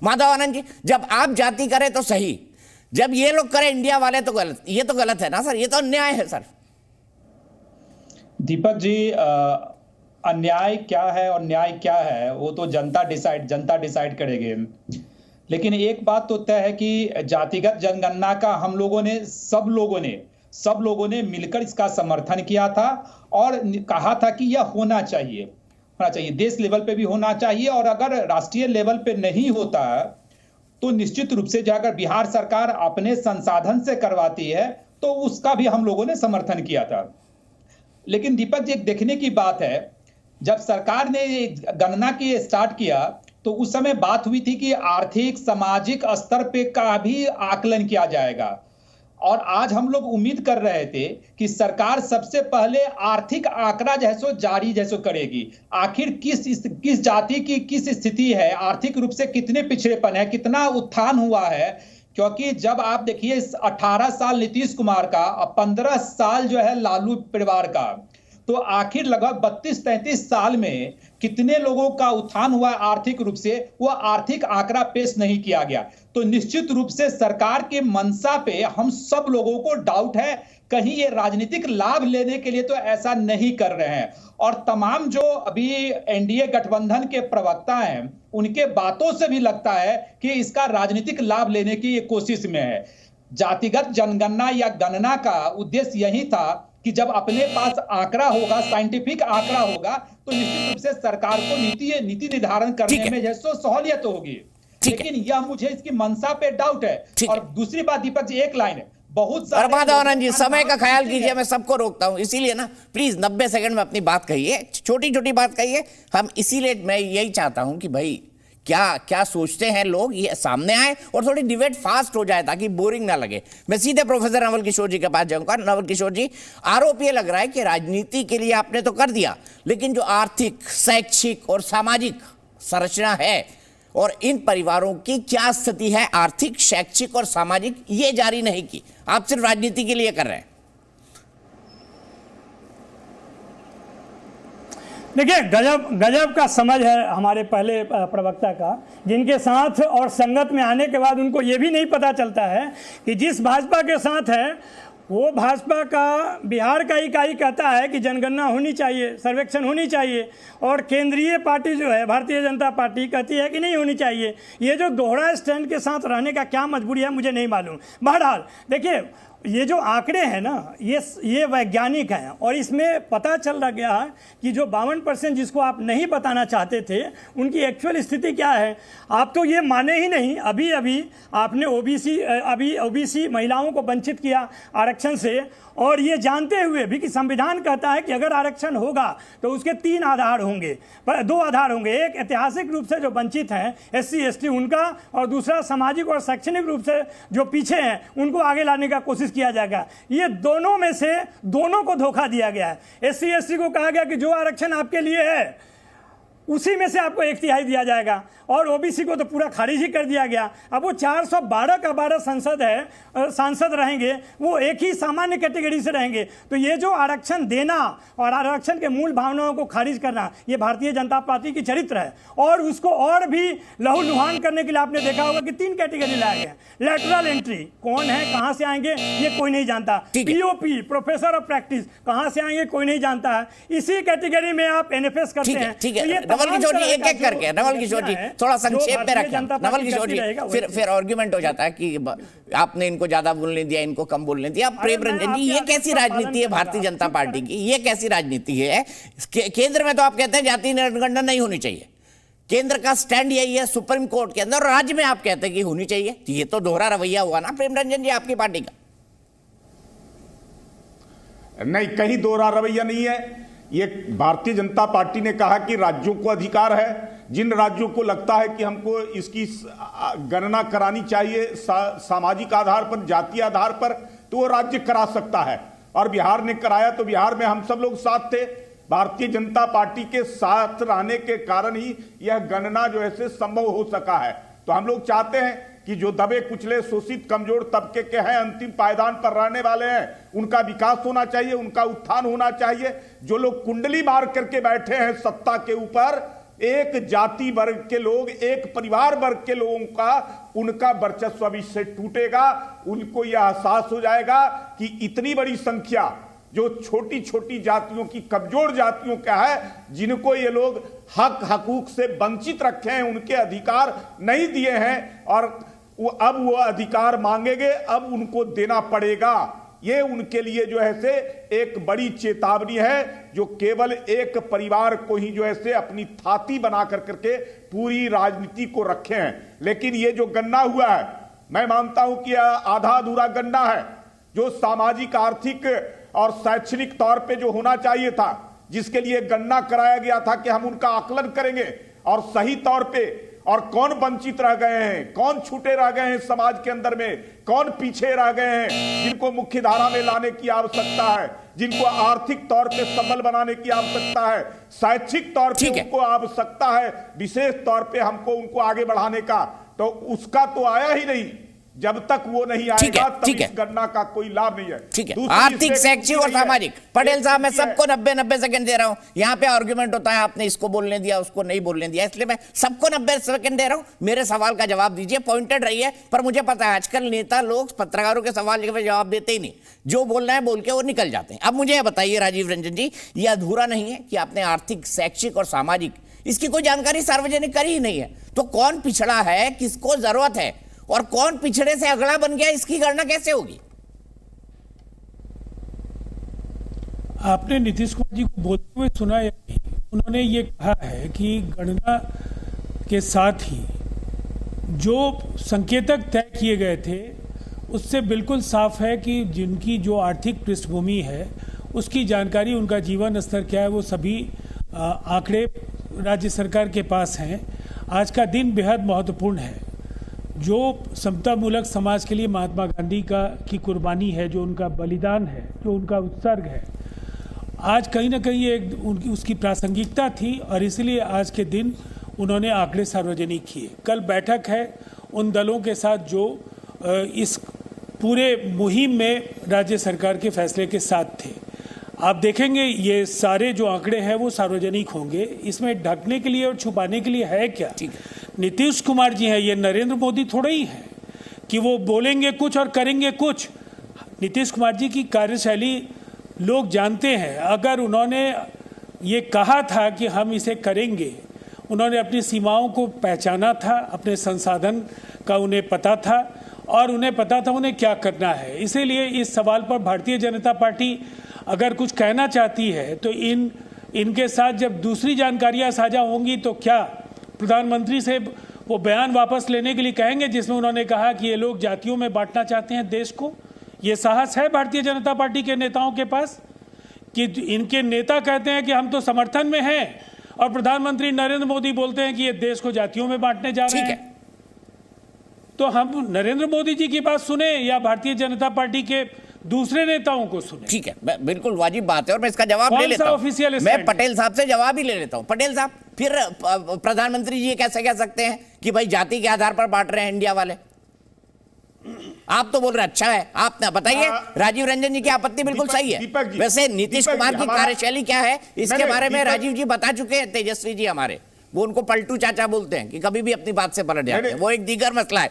माधव आनंद जी, जब आप जाति करें तो सही, जब ये लोग करें इंडिया वाले तो गलत। ये तो गलत है ना सर, ये तो अन्याय है सर। दीपक जी, अन्याय क्या है और न्याय क्या है वो तो जनता डिसाइड करेगी। लेकिन एक बात तो तय है कि जातिगत जनगणना का हम लोगों ने सब लोगों ने मिलकर इसका समर्थन किया था और कहा था कि यह होना चाहिए, देश लेवल पे भी होना चाहिए। और अगर राष्ट्रीय लेवल पे नहीं होता तो निश्चित रूप से जो अगर बिहार सरकार अपने संसाधन से करवाती है तो उसका भी हम लोगों ने समर्थन किया था। लेकिन दीपक जी, एक देखने की बात है, जब सरकार ने गणना की स्टार्ट किया तो उस समय बात हुई थी कि आर्थिक सामाजिक स्तर पे का भी आकलन किया जाएगा। और आज हम लोग उम्मीद कर रहे थे कि सरकार सबसे पहले आर्थिक आंकड़ा जारी करेगी। आखिर किस जाति की किस स्थिति है, आर्थिक रूप से कितने पिछड़ेपन है, कितना उत्थान हुआ है। क्योंकि जब आप देखिए 18 साल नीतीश कुमार का और 15 साल जो है लालू परिवार का, तो आखिर लगभग 32-33 साल में कितने लोगों का उत्थान हुआ आर्थिक रूप से, वो आर्थिक आंकड़ा पेश नहीं किया गया। तो निश्चित रूप से सरकार के मंशा पे हम सब लोगों को डाउट है, कहीं ये राजनीतिक लाभ लेने के लिए तो ऐसा नहीं कर रहे हैं। और तमाम जो अभी एनडीए गठबंधन के प्रवक्ता हैं, उनके बातों से भी लगता है कि इसका राजनीतिक लाभ लेने की ये कोशिश में है। जातिगत जनगणना या गणना का उद्देश्य यही था कि जब अपने पास आंकड़ा होगा, साइंटिफिक आंकड़ा होगा, तो निश्चित रूप से सरकार को नीति निर्धारण करने में जैसे सहूलियत होगी। लेकिन यह मुझे इसकी मंशा पे डाउट है। और दूसरी बात दीपक जी, एक लाइन है, बहुत माधव आनंद जी, समय का ख्याल कीजिए, मैं सबको रोकता हूं, इसीलिए ना प्लीज 90 सेकंड में अपनी बात कहिए, छोटी छोटी बात कहिए। हम इसीलिए मैं यही चाहता हूं कि भाई क्या क्या सोचते हैं लोग, ये सामने आए और थोड़ी डिबेट फास्ट हो जाए ताकि बोरिंग ना लगे। मैं सीधे प्रोफेसर नवल किशोर जी के पास जाऊंगा। नवल किशोर जी, आरोप ये लग रहा है कि राजनीति के लिए आपने तो कर दिया, लेकिन जो आर्थिक, शैक्षिक और सामाजिक संरचना है और इन परिवारों की क्या स्थिति है, आर्थिक, शैक्षिक और सामाजिक, ये जारी नहीं की, आप सिर्फ राजनीति के लिए कर रहे हैं। देखिए, गजब का समझ है हमारे पहले प्रवक्ता का, जिनके साथ और संगत में आने के बाद उनको ये भी नहीं पता चलता है कि जिस भाजपा के साथ है वो भाजपा का बिहार का इकाई कहता है कि जनगणना होनी चाहिए, सर्वेक्षण होनी चाहिए, और केंद्रीय पार्टी जो है भारतीय जनता पार्टी कहती है कि नहीं होनी चाहिए। ये जो दोहरा स्टैंड के साथ रहने का क्या मजबूरी है मुझे नहीं मालूम। बहरहाल देखिए, ये जो आंकड़े हैं ना, ये वैज्ञानिक हैं और इसमें पता चल रहा गया है कि जो 52% जिसको आप नहीं बताना चाहते थे उनकी एक्चुअल स्थिति क्या है। आप तो ये माने ही नहीं, अभी आपने ओबीसी महिलाओं को वंचित किया आरक्षण से, और ये जानते हुए भी कि संविधान कहता है कि अगर आरक्षण होगा तो उसके 3 आधार होंगे, 2 आधार होंगे। एक ऐतिहासिक रूप से जो वंचित हैं SC ST उनका, और दूसरा सामाजिक और शैक्षणिक रूप से जो पीछे हैं उनको आगे लाने का कोशिश किया जाएगा। ये दोनों में से दोनों को धोखा दिया गया है। SC ST को कहा गया कि जो आरक्षण आपके लिए है उसी में से आपको 1/3 दिया जाएगा, और ओबीसी को तो पूरा खारिज ही कर दिया गया। अब वो 412 का 12 सांसद रहेंगे, वो एक ही सामान्य कैटेगरी से रहेंगे। तो ये जो आरक्षण देना और आरक्षण के मूल भावनाओं को खारिज करना, ये भारतीय जनता पार्टी की चरित्र है। और उसको और भी लहूलुहान करने के लिए आपने देखा होगा कि 3 कैटेगरी लाए गए। लेटरल एंट्री कौन है, कहाँ से आएंगे ये कोई नहीं जानता। POP प्रोफेसर ऑफ प्रैक्टिस कहाँ से आएंगे कोई नहीं जानता है। इसी कैटेगरी में आप NFS करते हैं। ठीक है, नवल किशोर जी एक करके, नवल किशोर जी थोड़ा संक्षेप में रखें। नवल किशोर जी, फिर आर्गुमेंट हो जाता है कि आपने इनको ज्यादा बोलने दिया, इनको कम बोलने दिया। प्रेम रंजन जी, ये कैसी राजनीति है भारतीय जनता पार्टी की, ये कैसी राजनीति है? केंद्र में तो आप कहते हैं जाति जनगणना नहीं होनी चाहिए, केंद्र का स्टैंड यही है सुप्रीम कोर्ट के अंदर, और राज्य में आप कहते हैं कि होनी चाहिए। ये तो दोहरा रवैया हुआ ना प्रेम रंजन जी आपकी पार्टी का। नहीं, कहीं दोहरा रवैया नहीं है। ये भारतीय जनता पार्टी ने कहा कि राज्यों को अधिकार है, जिन राज्यों को लगता है कि हमको इसकी गणना करानी चाहिए सामाजिक आधार पर, जातीय आधार पर, तो वो राज्य करा सकता है। और बिहार ने कराया तो बिहार में हम सब लोग साथ थे। भारतीय जनता पार्टी के साथ रहने के कारण ही यह गणना जो है से संभव हो सका है। तो हम लोग चाहते हैं कि जो दबे कुचले शोषित कमजोर तबके के हैं, अंतिम पायदान पर रहने वाले हैं, उनका विकास होना चाहिए, उनका उत्थान होना चाहिए। जो लोग कुंडली मार करके बैठे हैं सत्ता के ऊपर, एक जाति वर्ग के लोग, एक परिवार वर्ग के लोगों का उनका वर्चस्व अब इससे टूटेगा। उनको यह एहसास हो जाएगा कि इतनी बड़ी संख्या जो छोटी छोटी जातियों की, कमजोर जातियों का है, जिनको ये लोग हक हकूक से वंचित रखे हैं, उनके अधिकार नहीं दिए हैं और अब वो अधिकार मांगेंगे, अब उनको देना पड़ेगा। ये उनके लिए जो है से एक बड़ी चेतावनी है, जो केवल एक परिवार को ही जो है से अपनी थाती बना करके पूरी राजनीति को रखे हैं। लेकिन ये जो गन्ना हुआ है, मैं मानता हूं कि आधा अधूरा गन्ना है, जो सामाजिक, आर्थिक और शैक्षणिक तौर पे जो होना चाहिए था, जिसके लिए गन्ना कराया गया था कि हम उनका आकलन करेंगे और सही तौर पे, और कौन वंचित रह गए हैं, कौन छूटे रह गए हैं समाज के अंदर में, कौन पीछे रह गए हैं, जिनको मुख्य धारा में लाने की आवश्यकता है, जिनको आर्थिक तौर पे सबल बनाने की आवश्यकता है, शैक्षिक तौर पे उनको आवश्यकता है, विशेष तौर पे हमको उनको आगे बढ़ाने का, तो उसका तो आया ही नहीं। जब तक वो नहीं आएगा तब इस गन्ना का कोई लाभ नहीं है। ठीक है, आर्थिक, शैक्षिक और सामाजिक। पटेल साहब, मैं सबको 90-90 सेकंड दे रहा हूं। यहाँ पे आर्गुमेंट होता है आपने इसको बोलने दिया, उसको नहीं बोलने दिया, इसलिए मैं सबको 90 सेकंड दे रहा हूं। मेरे सवाल का जवाब दीजिए, पॉइंटेड रहिए। पर मुझे पता है आजकल नेता लोग पत्रकारों के सवाल के जवाब देते ही नहीं, जो बोलना है बोल के वो निकल जाते हैं। अब मुझे ये बताइए राजीव रंजन जी, ये अधूरा नहीं है कि आपने आर्थिक, शैक्षिक और सामाजिक इसकी कोई जानकारी सार्वजनिक करी ही नहीं है? तो कौन पिछड़ा है, किसको जरूरत है और कौन पिछड़े से अगड़ा बन गया, इसकी गणना कैसे होगी? आपने नीतीश कुमार जी को बोलते हुए सुना या नहीं? उन्होंने ये कहा है कि गणना के साथ ही जो संकेतक तय किए गए थे उससे बिल्कुल साफ है कि जिनकी जो आर्थिक पृष्ठभूमि है उसकी जानकारी, उनका जीवन स्तर क्या है, वो सभी आंकड़े राज्य सरकार के पास हैं। आज का दिन बेहद महत्वपूर्ण है। जो समतामूलक समाज के लिए महात्मा गांधी की कुर्बानी है, जो उनका बलिदान है, जो उनका उत्सर्ग है, आज कहीं ना कहीं एक उसकी प्रासंगिकता थी और इसलिए आज के दिन उन्होंने आंकड़े सार्वजनिक किए। कल बैठक है उन दलों के साथ जो इस पूरे मुहिम में राज्य सरकार के फैसले के साथ थे। आप देखेंगे ये सारे जो आंकड़े हैं वो सार्वजनिक होंगे। इसमें ढकने के लिए और छुपाने के लिए है क्या? नीतीश कुमार जी हैं, ये नरेंद्र मोदी थोड़े ही हैं कि वो बोलेंगे कुछ और करेंगे कुछ। नीतीश कुमार जी की कार्यशैली लोग जानते हैं। अगर उन्होंने ये कहा था कि हम इसे करेंगे, उन्होंने अपनी सीमाओं को पहचाना था, अपने संसाधन का उन्हें पता था और उन्हें पता था उन्हें क्या करना है। इसीलिए इस सवाल पर भारतीय जनता पार्टी अगर कुछ कहना चाहती है तो इनके साथ जब दूसरी जानकारियां साझा होंगी तो क्या प्रधानमंत्री से वो बयान वापस लेने के लिए कहेंगे जिसमें उन्होंने कहा कि ये लोग जातियों में बांटना चाहते हैं देश को? ये साहस है भारतीय जनता पार्टी के नेताओं के पास कि इनके नेता कहते हैं कि हम तो समर्थन में हैं और प्रधानमंत्री नरेंद्र मोदी बोलते हैं कि ये देश को जातियों में बांटने जा रहे हैं? तो हम नरेंद्र मोदी जी की बात सुने या भारतीय जनता पार्टी के दूसरे नेताओं को सुने? ठीक है, बिल्कुल वाजिब बात है और मैं इसका जवाब ले लेता हूं। मैं पटेल साहब से जवाब ही ले लेता हूं। पटेल साहब, फिर प्रधानमंत्री जी कैसे कह सकते हैं कि भाई जाति के आधार पर बांट रहे हैं इंडिया वाले? आप तो बोल रहे अच्छा है। आप ना बताइए, राजीव रंजन जी की आपत्ति बिल्कुल सही है। वैसे नीतीश कुमार की कार्यशैली क्या है इसके बारे में राजीव जी बता चुके हैं। तेजस्वी जी हमारे, वो उनको पलटू चाचा बोलते हैं कि कभी भी अपनी बात से पलट जाते हैं, वो एक दीगर मसला है।